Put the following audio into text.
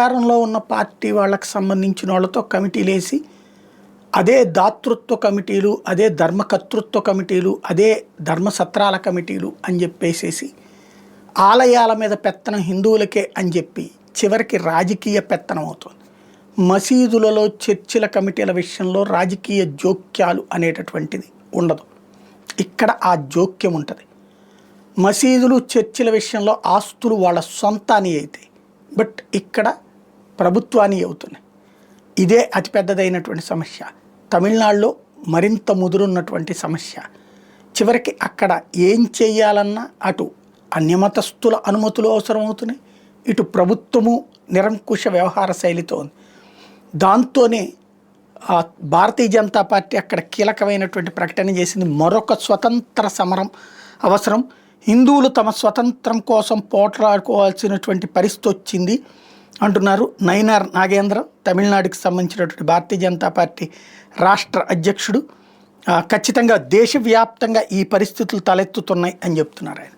అధికారంలో ఉన్న పార్టీ వాళ్ళకి సంబంధించిన వాళ్ళతో కమిటీలు వేసి అదే దాతృత్వ కమిటీలు, అదే ధర్మకర్తృత్వ కమిటీలు, అదే ధర్మసత్రాల కమిటీలు అని చెప్పేసేసి ఆలయాల మీద పెత్తనం హిందువులకే అని చెప్పి చివరికి రాజకీయ పెత్తనం అవుతుంది. మసీదులలో చర్చిల కమిటీల విషయంలో రాజకీయ జోక్యాలు అనేటటువంటిది ఉండదు. ఇక్కడ ఆ జోక్యం ఉంటుంది. మసీదులు చర్చిల విషయంలో ఆస్తులు వాళ్ళ సొంతాని అవుతాయి, బట్ ఇక్కడ ప్రభుత్వాన్ని అవుతున్నాయి. ఇదే అతిపెద్దదైనటువంటి సమస్య. తమిళనాడులో మరింత ముదురున్నటువంటి సమస్య. చివరికి అక్కడ ఏం చేయాలన్నా అటు అన్యమతస్థుల అనుమతులు అవసరమవుతున్నాయి, ఇటు ప్రభుత్వము నిరంకుశ వ్యవహార శైలితో ఉంది. దాంతోనే భారతీయ జనతా పార్టీ అక్కడ కీలకమైనటువంటి ప్రకటన చేసింది. మరొక స్వతంత్ర సమరం అవసరం, హిందువులు తమ స్వతంత్రం కోసం పోట్లాడుకోవాల్సినటువంటి పరిస్థితి వచ్చింది అంటున్నారు నయినార్ నాగేంద్ర, తమిళనాడుకి సంబంధించినటువంటి భారతీయ జనతా పార్టీ రాష్ట్ర అధ్యక్షుడు. ఖచ్చితంగా దేశవ్యాప్తంగా ఈ పరిస్థితులు తలెత్తుతున్నాయి అని చెప్తున్నారు ఆయన.